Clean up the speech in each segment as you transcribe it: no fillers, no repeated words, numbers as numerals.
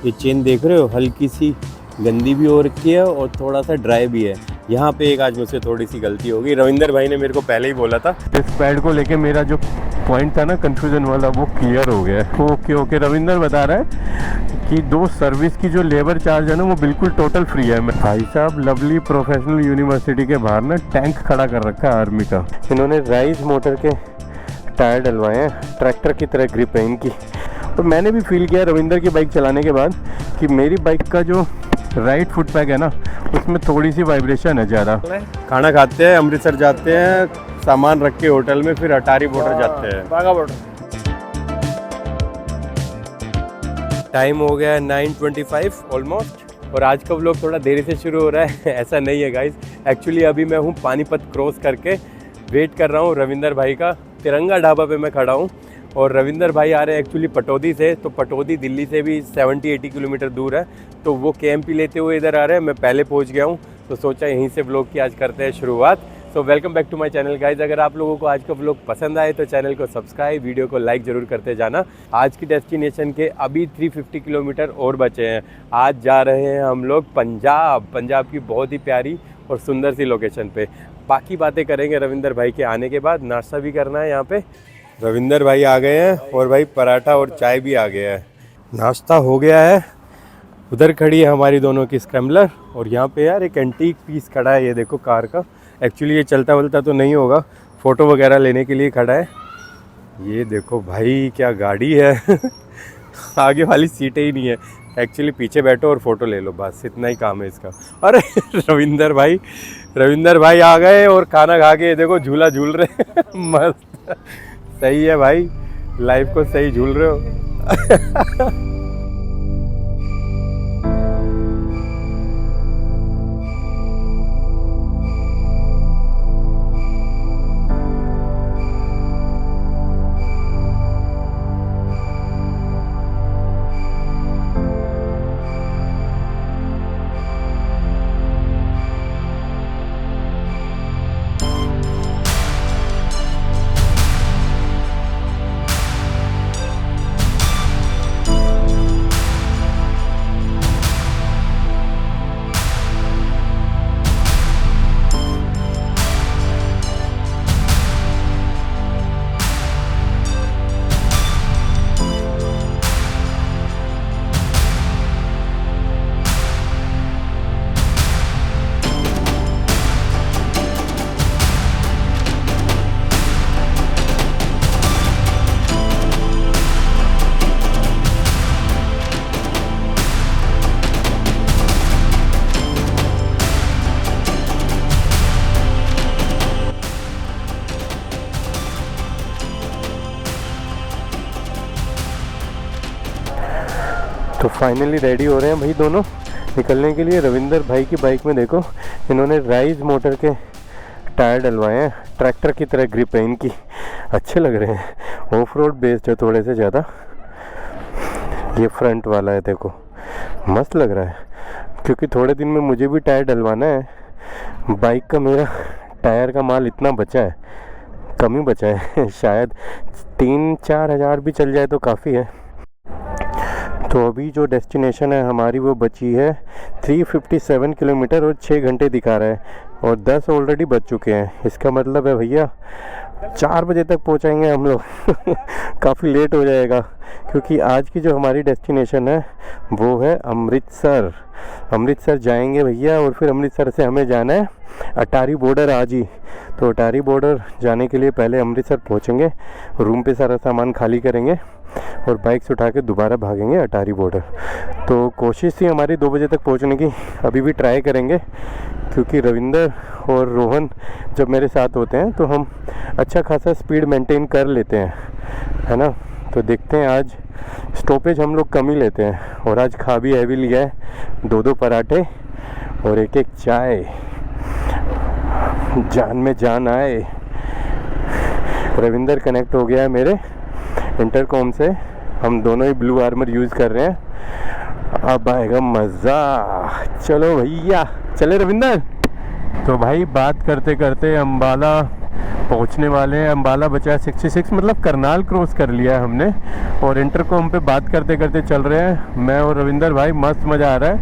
ये चेन देख रहे हो, हल्की सी गंदी भी हो रखी है और थोड़ा सा ड्राई भी है। यहाँ पे एक आज मुझसे थोड़ी सी गलती हो गई। रविंदर भाई ने मेरे को पहले ही बोला था। इस पैड को लेके मेरा जो पॉइंट था ना कंफ्यूजन वाला, वो क्लियर हो गया है। ओके ओके, रविंदर बता रहा है कि दो सर्विस की जो लेबर चार्ज है ना वो बिल्कुल टोटल फ्री है। भाई साहब लवली प्रोफेशनल यूनिवर्सिटी के बाहर ना टैंक खड़ा कर रखा है आर्मी का। इन्होंने राइज मोटर के टायर डलवाए हैं, ट्रैक्टर की तरह ग्रिप है इनकी। और मैंने भी फील किया रविंदर की बाइक चलाने के बाद कि मेरी बाइक का जो राइट फुट पैक है ना उसमें थोड़ी सी वाइब्रेशन है ज़्यादा। खाना खाते हैं, अमृतसर जाते हैं, सामान रख के होटल में, फिर अटारी बॉर्डर जाते हैं, बाघा बॉर्डर। टाइम हो गया है 9:25 ऑलमोस्ट। और आज का व्लॉग थोड़ा देरी से शुरू हो रहा है। ऐसा नहीं है गाइस, एक्चुअली अभी मैं हूँ पानीपत क्रॉस करके, वेट कर रहा हूँ रविंदर भाई का। तिरंगा ढाबा पे मैं खड़ा हूँ और रविंदर भाई आ रहे हैं एक्चुअली पटौदी से। तो पटौदी दिल्ली से भी 70-80 किलोमीटर दूर है, तो वो कैंप लेते हुए इधर आ रहे हैं। मैं पहले पहुंच गया हूं, तो सोचा यहीं से व्लॉग की आज करते हैं शुरुआत। So welcome back to my channel guys. अगर आप लोगों को आज का व्लॉग पसंद आए तो चैनल को सब्सक्राइब, वीडियो को लाइक ज़रूर करते जाना। आज की डेस्टिनेशन के अभी 350 किलोमीटर और बचे हैं। आज जा रहे हैं हम लोग पंजाब की बहुत ही प्यारी और सुंदर सी लोकेशन पे। बाकी बातें करेंगे रविंदर भाई के आने के बाद। नाश्ता भी करना है यहाँ पे। रविंदर भाई आ गए हैं और भाई पराठा और चाय भी आ गया है। नाश्ता हो गया है। उधर खड़ी है हमारी दोनों की स्क्रैम्बलर और यहाँ पे यार एक एंटीक पीस खड़ा है, ये देखो कार का। एक्चुअली ये चलता वलता तो नहीं होगा, फ़ोटो वगैरह लेने के लिए खड़ा है। ये देखो भाई क्या गाड़ी है। आगे वाली सीटें ही नहीं है, एक्चुअली पीछे बैठो और फ़ोटो ले लो, बस इतना ही काम है इसका। अरे रविंदर भाई आ गए और खाना खा के देखो झूला झूल रहे हैं। मस्त, सही है भाई, लाइफ को सही झूल रहे हो। तो फाइनली रेडी हो रहे हैं भाई दोनों निकलने के लिए। रविंदर भाई की बाइक में देखो इन्होंने राइज मोटर के टायर डलवाए हैं, ट्रैक्टर की तरह ग्रिप है इनकी। अच्छे लग रहे हैं, ऑफ रोड बेस्ड है थोड़े से ज़्यादा। ये फ्रंट वाला है देखो, मस्त लग रहा है। क्योंकि थोड़े दिन में मुझे भी टायर डलवाना है। बाइक का मेरा टायर का माल इतना बचा है, कम ही बचा है। शायद 3-4 हज़ार भी चल जाए तो काफ़ी है। तो अभी जो डेस्टिनेशन है हमारी वो बची है 357 किलोमीटर और 6 घंटे दिखा रहा है और 10 ऑलरेडी बज चुके हैं। इसका मतलब है भैया 4 बजे तक पहुंचाएंगे हम लोग। काफ़ी लेट हो जाएगा क्योंकि आज की जो हमारी डेस्टिनेशन है वो है अमृतसर जाएंगे भैया। और फिर अमृतसर से हमें जाना है अटारी बॉर्डर आज ही। तो अटारी बॉर्डर जाने के लिए पहले अमृतसर पहुंचेंगे, रूम पे सारा सामान खाली करेंगे और बाइक से उठा के दोबारा भागेंगे अटारी बॉर्डर। तो कोशिश थी हमारी 2 बजे तक पहुंचने की, अभी भी ट्राई करेंगे क्योंकि रविंदर और रोहन जब मेरे साथ होते हैं तो हम अच्छा खासा स्पीड मेंटेन कर लेते हैं, है ना। तो देखते हैं, आज स्टॉपेज हम लोग कम ही लेते हैं। और आज खा भी हैवी लिया है, 2-2 पराठे और एक चाय। जान में जान आए। रविंदर कनेक्ट हो गया है मेरे इंटरकॉम से, हम दोनों ही ब्लू आर्मर यूज़ कर रहे हैं। अब आएगा मज़ा। चलो भैया, चले रविंदर। तो भाई बात करते करते अम्बाला पहुंचने वाले हैं। अम्बाला बचा है 66, मतलब करनाल क्रॉस कर लिया है हमने और इंटरकॉम पे बात करते करते चल रहे हैं मैं और रविंदर भाई। मस्त मज़ा आ रहा है।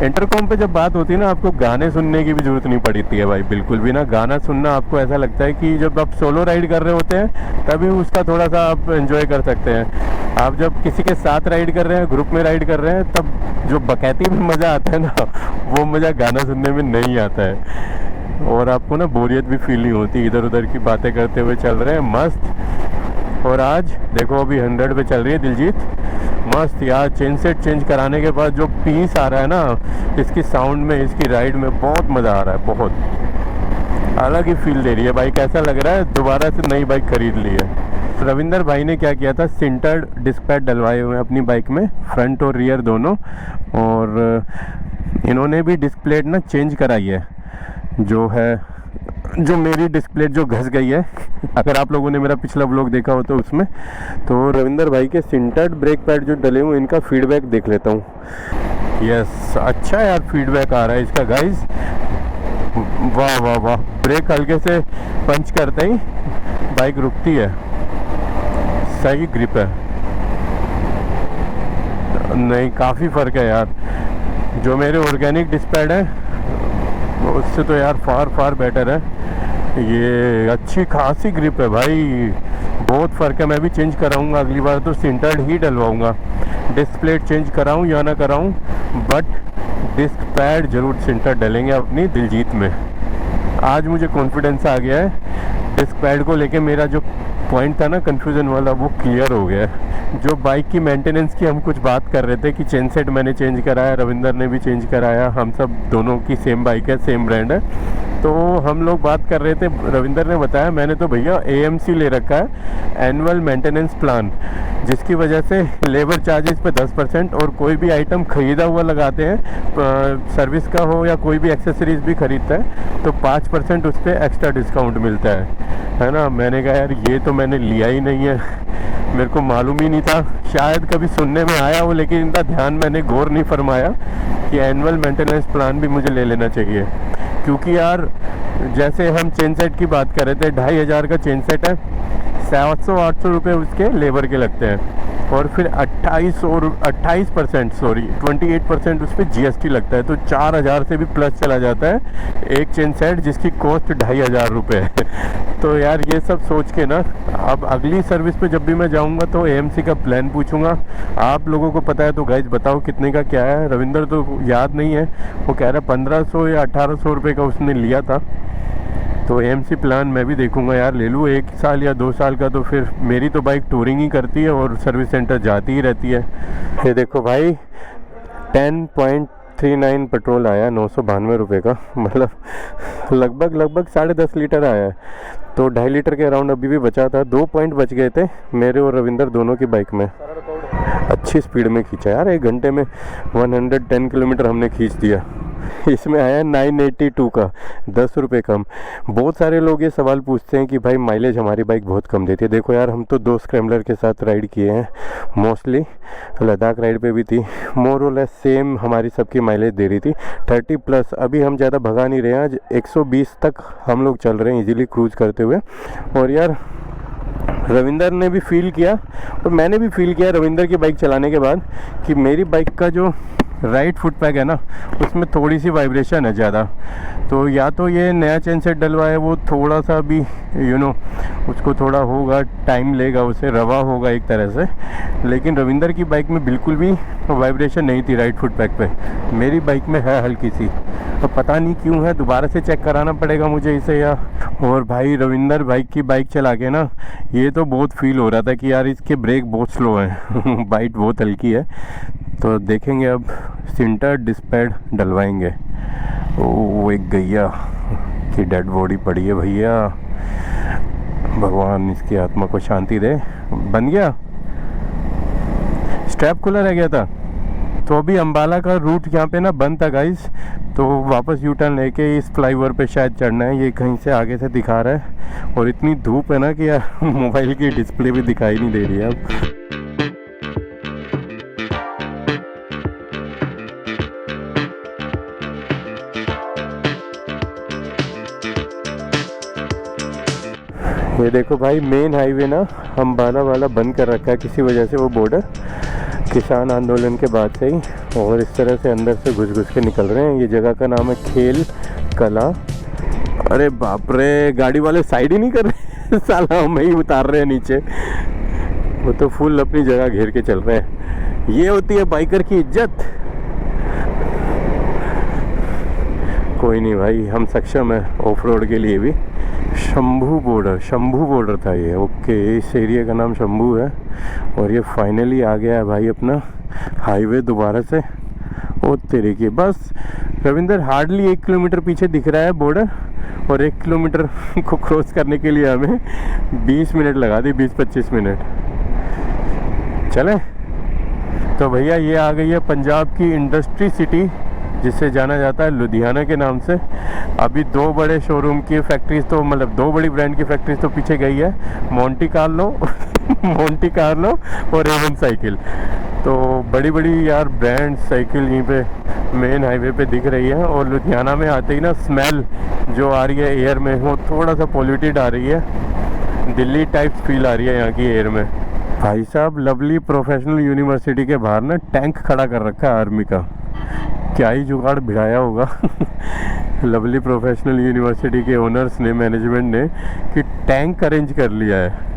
इंटरकॉम पे जब बात होती है ना, आपको गाने सुनने की भी ज़रूरत नहीं पड़ती है भाई, बिल्कुल भी ना। गाना सुनना आपको ऐसा लगता है कि जब आप सोलो राइड कर रहे होते हैं तभी उसका थोड़ा सा आप एंजॉय कर सकते हैं। आप जब किसी के साथ राइड कर रहे हैं, ग्रुप में राइड कर रहे हैं, तब जो बकैती में मज़ा आता है ना, वो मज़ा गाना सुनने में नहीं आता है। और आपको ना बोरियत भी फील नहीं होती, इधर उधर की बातें करते हुए चल रहे हैं मस्त। और आज देखो अभी 100 पे चल रही है दिलजीत। मस्त यार, चेन सेट चेंज कराने के बाद जो पीस आ रहा है ना इसकी साउंड में, इसकी राइड में बहुत मज़ा आ रहा है। बहुत अलग ही फील दे रही है बाइक। ऐसा लग रहा है दोबारा से नई बाइक खरीद ली है। रविंदर भाई ने क्या किया था, सिंटर्ड डिस्क पैड डलवाए हुए हैं अपनी बाइक में, फ्रंट और रियर दोनों। और इन्होंने भी डिस्क प्लेट ना चेंज कराई है, जो मेरी डिस्क प्लेट जो घस गई है। अगर आप लोगों ने मेरा पिछला व्लॉग देखा हो तो उसमें। तो रविंदर भाई के सिंटर्ड ब्रेक पैड जो डले हुए, इनका फीडबैक देख लेता हूँ। यस, अच्छा यार फीडबैक आ रहा है इसका गाइस। वाह वाह वाह, ब्रेक हल्के से पंच करते ही बाइक रुकती है। सही ग्रिप है। नहीं, काफ़ी फ़र्क है यार। जो मेरे ऑर्गेनिक डिस्क पैड है उससे तो यार फार बेटर है। ये अच्छी खासी ग्रिप है भाई, बहुत फ़र्क है। मैं भी चेंज कराऊंगा, अगली बार तो सिंटर्ड ही डलवाऊंगा। डिस्क प्लेट चेंज कराऊं या ना कराऊं, बट डिस्क पैड जरूर सिंटर्ड डलेंगे अपनी दिलजीत में। आज मुझे कॉन्फिडेंस आ गया है डिस्क पैड को लेके। मेरा जो पॉइंट था ना कन्फ्यूज़न वाला, वो क्लियर हो गया है। जो बाइक की मेंटेनेंस की हम कुछ बात कर रहे थे कि चेन सेट मैंने चेंज कराया, रविंदर ने भी चेंज कराया, हम सब दोनों की सेम बाइक है, सेम ब्रांड है। तो हम लोग बात कर रहे थे, रविंदर ने बताया मैंने तो भैया AMC ले रखा है, एनुअल मेंटेनेंस प्लान, जिसकी वजह से लेबर चार्जेस पे 10% और कोई भी आइटम ख़रीदा हुआ लगाते हैं, सर्विस का हो या कोई भी एक्सेसरीज भी ख़रीदता है तो 5% उस पर एक्स्ट्रा डिस्काउंट मिलता है ना। मैंने कहा यार ये तो मैंने लिया ही नहीं है, मेरे को मालूम ही नहीं था। शायद कभी सुनने में आया हो लेकिन इनका ध्यान मैंने गौर नहीं फरमाया कि एनुअल मेंटेनेंस प्लान भी मुझे ले लेना चाहिए। क्योंकि यार जैसे हम चेन सेट की बात कर रहे थे, 2500 का चेन सेट है, 700-800 रुपये उसके लेबर के लगते हैं और फिर 28% उस पर GST लगता है, तो 4000 से भी प्लस चला जाता है एक चेन सेट जिसकी कॉस्ट 2500 रुपये है। तो यार ये सब सोच के ना, अब अगली सर्विस पे जब भी मैं जाऊंगा तो AMC का प्लान पूछूंगा। आप लोगों को पता है तो गाइज बताओ कितने का क्या है। रविंदर तो याद नहीं है, वो कह रहा है 1500 या 1800 रुपये का उसने लिया था। तो AMC प्लान मैं भी देखूंगा यार, ले लूँ 1 साल या 2 साल का, तो फिर मेरी तो बाइक टूरिंग ही करती है और सर्विस सेंटर जाती ही रहती है। ये देखो भाई 10.39 पेट्रोल आया, 992 रुपये का, मतलब लगभग 10.5 लीटर आया है। तो 2.5 लीटर के अराउंड अभी भी बचा था। 2 पॉइंट बच गए थे मेरे और रविंदर दोनों की बाइक में। अच्छी स्पीड में खींचा यार, 1 घंटे में 110 किलोमीटर हमने खींच दिया। इसमें आया 982 का, 10 रुपये कम। बहुत सारे लोग ये सवाल पूछते हैं कि भाई माइलेज हमारी बाइक बहुत कम देती है। देखो यार, हम तो 2 स्क्रैम्बलर के साथ राइड किए हैं, मोस्टली लद्दाख राइड पे भी थी, मोर और लेस सेम हमारी सबकी माइलेज दे रही थी 30+। अभी हम ज़्यादा भगा नहीं रहे हैं, आज 120 तक हम लोग चल रहे हैं इजीली क्रूज़ करते हुए। और यार रविंदर ने भी फील किया और मैंने भी फील किया रविंदर की बाइक चलाने के बाद कि मेरी बाइक का जो राइट फुट पैक है ना, उसमें थोड़ी सी वाइब्रेशन है ज़्यादा। तो या तो ये नया चेन सेट डलवा है, वो थोड़ा सा भी उसको थोड़ा होगा, टाइम लेगा, उसे रवा होगा एक तरह से। लेकिन रविंदर की बाइक में बिल्कुल भी वाइब्रेशन नहीं थी राइट फुट पैक पे, मेरी बाइक में है हल्की सी। तो पता नहीं क्यों है, दोबारा से चेक कराना पड़ेगा मुझे इसे या। और भाई रविंदर बाइक की बाइक चला के ना, ये तो बहुत फील हो रहा था कि यार इसके ब्रेक बहुत स्लो हैं बाइक बहुत हल्की है। तो देखेंगे अब सिंटर डिस्क पैड डलवाएंगे। वो एक गैया की डेड बॉडी पड़ी है भैया, भगवान इसकी आत्मा को शांति दे। बन गया, स्ट्रैप खुला रह गया था। तो अभी अम्बाला का रूट यहाँ पे ना बंद था गाइस, तो वापस यू टर्न लेके इस फ्लाईओवर पे शायद चढ़ना है। ये कहीं से आगे से दिखा रहा है और इतनी धूप है ना कि यार मोबाइल की डिस्प्ले भी दिखाई नहीं दे रही है अब। ये देखो भाई, मेन हाईवे ना अम्बाला वाला बंद कर रखा है किसी वजह से, वो बॉर्डर किसान आंदोलन के बाद से ही, और इस तरह से अंदर से घुस घुस के निकल रहे हैं। ये जगह का नाम है खेल कला। अरे बाप रे, गाड़ी वाले साइड ही नहीं कर रहे साला हम ही उतार रहे हैं नीचे। वो तो फुल अपनी जगह घेर के चल रहे हैं। ये होती है बाइकर की इज्जत। कोई नहीं भाई, हम सक्षम है ऑफ रोड के लिए भी। शंभू बॉर्डर था ये। ओके, इस एरिया का नाम शंभू है। और ये फाइनली आ गया है भाई अपना हाईवे दोबारा से। ओ तेरे की, बस रविंदर हार्डली 1 किलोमीटर पीछे दिख रहा है बॉर्डर, और 1 किलोमीटर को क्रॉस करने के लिए हमें 20 मिनट लगा दी, 20-25 मिनट। चले तो भैया, ये आ गई है पंजाब की इंडस्ट्री सिटी, जिसे जाना जाता है लुधियाना के नाम से। अभी 2 बड़े शोरूम की फैक्ट्रीज तो, मतलब 2 बड़ी ब्रांड की फैक्ट्रीज तो पीछे गई है, मोंटी कार्लो और एवन साइकिल। तो बड़ी बड़ी यार ब्रांड साइकिल यहीं पे मेन हाईवे पे दिख रही है। और लुधियाना में आते ही ना स्मेल जो आ रही है एयर में, वो थोड़ा सा पॉल्यूटेड आ रही है, दिल्ली टाइप फील आ रही है यहाँ की एयर में। भाई साहब, लवली प्रोफेशनल यूनिवर्सिटी के बाहर ना टैंक खड़ा कर रखा है आर्मी का। क्या ही जुगाड़ भिड़ाया होगा लवली प्रोफेशनल यूनिवर्सिटी के ओनर्स ने, मैनेजमेंट ने, कि टैंक अरेंज कर लिया है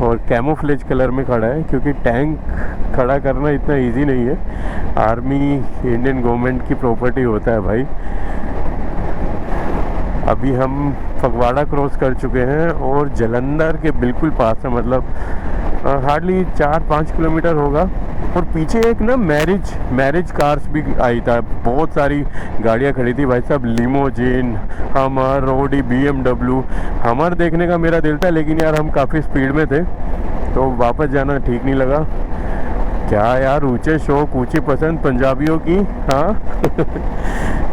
और कैमोफ्लेज कलर में खड़ा है, क्योंकि टैंक खड़ा करना इतना इजी नहीं है। आर्मी इंडियन गवर्नमेंट की प्रॉपर्टी होता है भाई। अभी हम फगवाड़ा क्रॉस कर चुके हैं और जालंधर के बिल्कुल पास है, मतलब हार्डली 4-5 किलोमीटर होगा। और पीछे एक ना मैरिज कार्स भी आई था, बहुत सारी गाड़ियाँ खड़ी थी भाई साहब, लिमोजिन, हमर, ऑडी, BMW। हमर देखने का मेरा दिल था, लेकिन यार हम काफ़ी स्पीड में थे तो वापस जाना ठीक नहीं लगा। क्या यार, ऊंचे शौक ऊंची पसंद पंजाबियों की। हाँ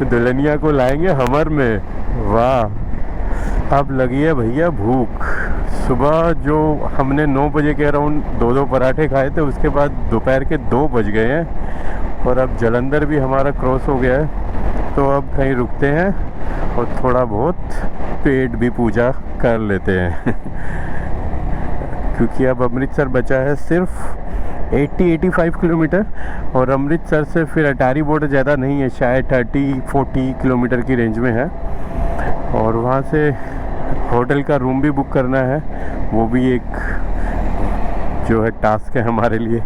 दुल्हनिया को लाएंगे हमर में, वाह। अब लगी है भैया भूख। सुबह जो हमने 9 बजे के अराउंड 2 पराठे खाए थे, उसके बाद दोपहर के 2 बज गए हैं और अब जालंधर भी हमारा क्रॉस हो गया है। तो अब कहीं रुकते हैं और थोड़ा बहुत पेट भी पूजा कर लेते हैं क्योंकि अब अमृतसर बचा है सिर्फ 80-85 किलोमीटर, और अमृतसर से फिर अटारी बॉर्डर ज़्यादा नहीं है, शायद 30-40 किलोमीटर की रेंज में है। और वहाँ से होटल का रूम भी बुक करना है, वो भी एक जो है टास्क है हमारे लिए।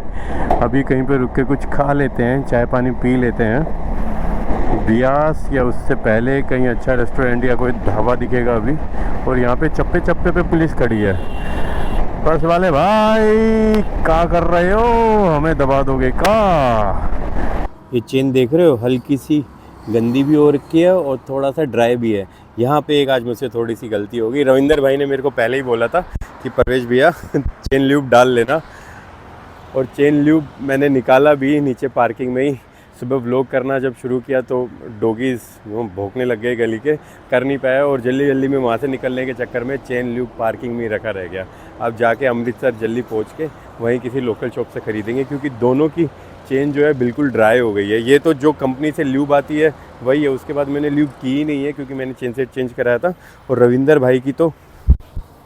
अभी कहीं पे रुक के कुछ खा लेते हैं, चाय पानी पी लेते हैं बियास, या उससे पहले कहीं अच्छा रेस्टोरेंट या कोई ढाबा दिखेगा अभी। और यहाँ पे चप्पे चप्पे पे पुलिस खड़ी है। बस वाले भाई, क्या कर रहे हो, हमें दबा दोगे का? ये चेन देख रहे हो, हल्की सी गंदी भी हो रखी है और थोड़ा सा ड्राई भी है। यहाँ पे एक आज मुझसे थोड़ी सी गलती हो गई। रविंदर भाई ने मेरे को पहले ही बोला था कि परवेश भैया चेन ल्यूब डाल लेना, और चेन ल्यूब मैंने निकाला भी नीचे पार्किंग में ही। सुबह व्लॉग करना जब शुरू किया तो डॉगीज़ भौंकने लग गए गली के, कर नहीं पाया, और जल्दी जल्दी में वहाँ से निकलने के चक्कर में चेन ल्यूब पार्किंग में रखा रह गया। अब जाके अमृतसर जल्दी पहुँच के वहीं किसी लोकल शॉप से ख़रीदेंगे, क्योंकि दोनों की चेन जो है बिल्कुल ड्राई हो गई है। ये तो जो कंपनी से ल्यूब आती है वही है, उसके बाद मैंने ल्यूब की ही नहीं है क्योंकि मैंने चेन से चेंज कराया था। और रविंदर भाई की तो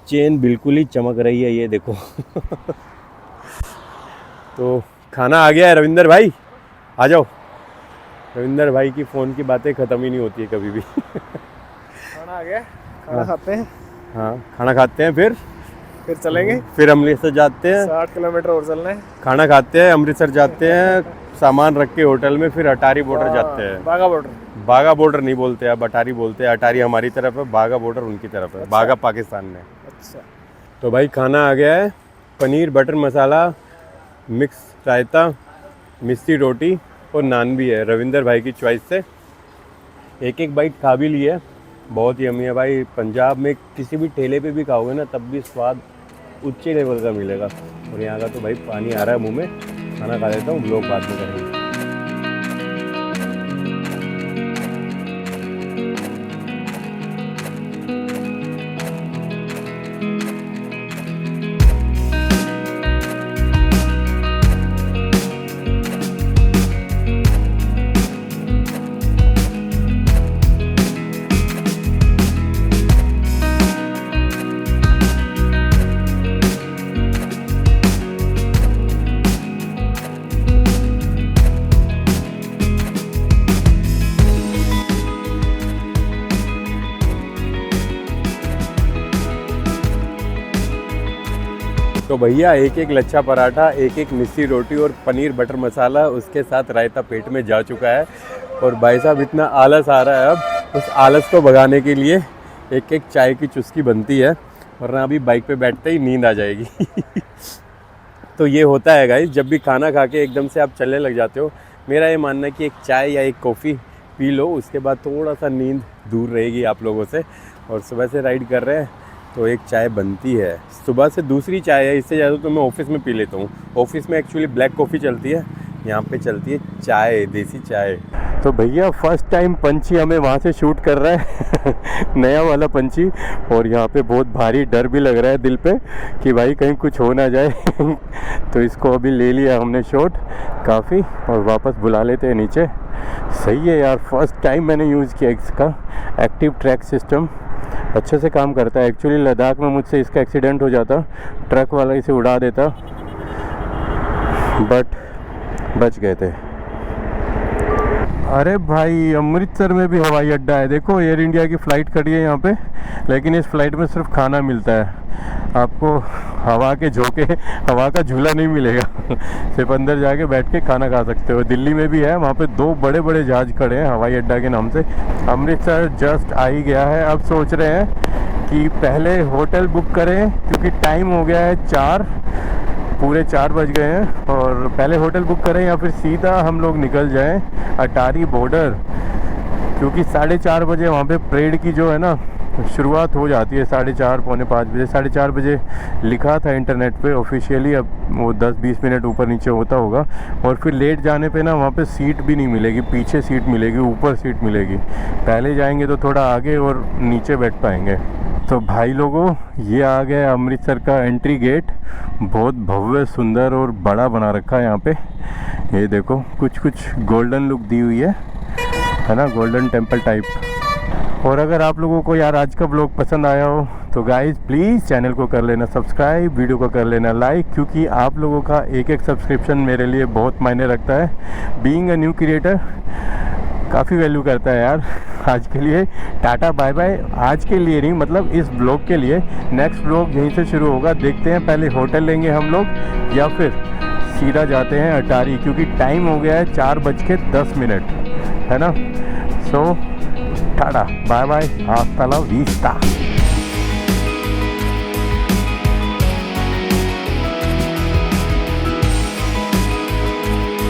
चेन बिल्कुल ही चमक रही है, ये देखो तो खाना आ गया है रविंदर भाई, आ जाओ। रविंदर भाई की फ़ोन की बातें ख़त्म ही नहीं होती है कभी भी खाना आ गया, खाना खाते हैं। हाँ, खाना खाते हैं, फिर चलेंगे, फिर अमृतसर जाते हैं। 60 किलोमीटर और चलना है। खाना खाते हैं, अमृतसर जाते हैं, सामान रख के होटल में, फिर अटारी बॉर्डर जाते हैं। बागा बॉर्डर नहीं बोलते, अब अटारी बोलते हैं। अटारी हमारी तरफ है, बागा बॉर्डर उनकी तरफ है। अच्छा। बागा पाकिस्तान में। अच्छा, तो भाई खाना आ गया है, पनीर बटर मसाला, मिक्स रायता, मिस्सी रोटी और नान भी है रविंदर भाई की चॉइस से। एक एक बाइट खा भी लिया है, बहुत ही यम्मी है भाई। पंजाब में किसी भी ठेले पे भी खाओगे ना, तब भी स्वाद उच्च लेवल का मिलेगा। और यहाँ का तो भाई पानी आ रहा है मुंह में। खाना खा लेता हूँ, लोग बाद में करेंगे। भैया एक एक लच्छा पराठा, एक एक मिस्सी रोटी और पनीर बटर मसाला, उसके साथ रायता पेट में जा चुका है। और भाई साहब इतना आलस आ रहा है, अब उस आलस को भगाने के लिए एक एक चाय की चुस्की बनती है, वरना अभी बाइक पे बैठते ही नींद आ जाएगी। तो ये होता है गाइस, जब भी खाना खा के एकदम से आप चलने लग जाते हो। मेरा ये मानना है कि एक चाय या एक कॉफ़ी पी लो, उसके बाद थोड़ा सा नींद दूर रहेगी आप लोगों से। और सुबह से राइड कर रहे हैं तो एक चाय बनती है, सुबह से दूसरी चाय है, इससे ज़्यादा तो मैं ऑफिस में पी लेता हूँ। ऑफिस में एक्चुअली ब्लैक कॉफ़ी चलती है, यहाँ पे चलती है चाय, देसी चाय। तो भैया फर्स्ट टाइम पंछी हमें वहाँ से शूट कर रहा है नया वाला पंछी। और यहाँ पे बहुत भारी डर भी लग रहा है दिल पे कि भाई कहीं कुछ हो ना जाए तो इसको अभी ले लिया हमने शॉट काफ़ी, और वापस बुला लेते हैं नीचे। सही है यार, फर्स्ट टाइम मैंने यूज़ किया इसका एक्टिव ट्रैक सिस्टम, अच्छे से काम करता है। एक्चुअली लद्दाख में मुझसे इसका एक्सीडेंट हो जाता, ट्रक वाला इसे उड़ा देता, बट बच गए थे। अरे भाई अमृतसर में भी हवाई अड्डा है, देखो एयर इंडिया की फ़्लाइट खड़ी है यहाँ पे, लेकिन इस फ्लाइट में सिर्फ खाना मिलता है, आपको हवा के झोंके, हवा का झूला नहीं मिलेगा सिर्फ अंदर जाके बैठ के खाना खा सकते हो। दिल्ली में भी है, वहाँ पे 2 बड़े बड़े जहाज खड़े हैं हवाई अड्डा के नाम से। अमृतसर जस्ट आ ही गया है, अब सोच रहे हैं कि पहले होटल बुक करें क्योंकि टाइम हो गया है 4, पूरे 4 बज गए हैं, और पहले होटल बुक करें या फिर सीधा हम लोग निकल जाएं अटारी बॉर्डर, क्योंकि 4:30 बजे वहाँ पे परेड की जो है ना शुरुआत हो जाती है, 4:30 पौने 5 बजे। 4:30 बजे लिखा था इंटरनेट पे ऑफिशियली, अब वो 10-20 मिनट ऊपर नीचे होता होगा। और फिर लेट जाने पे ना वहाँ पे सीट भी नहीं मिलेगी, पीछे सीट मिलेगी, ऊपर सीट मिलेगी। पहले जाएंगे तो थोड़ा आगे और नीचे बैठ पाएंगे। तो भाई लोगों, ये आ गया अमृतसर का एंट्री गेट, बहुत भव्य सुंदर और बड़ा बना रखा है यहाँ पे। ये देखो कुछ गोल्डन लुक दी हुई है ना, गोल्डन टेम्पल टाइप। और अगर आप लोगों को यार आज का ब्लॉग पसंद आया हो तो गाइज़ प्लीज़ चैनल को कर लेना सब्सक्राइब, वीडियो को कर लेना लाइक, क्योंकि आप लोगों का एक सब्सक्रिप्शन मेरे लिए बहुत मायने रखता है। बीइंग अ न्यू क्रिएटर काफ़ी वैल्यू करता है यार। आज के लिए टाटा बाय बाय, आज के लिए नहीं मतलब इस ब्लॉग के लिए। नेक्स्ट ब्लॉग यहीं से शुरू होगा, देखते हैं पहले होटल लेंगे हम लोग या फिर सीधा जाते हैं अटारी, क्योंकि टाइम हो गया है 4:10 है ना। सो टाटा बाय बाय, हasta la vista।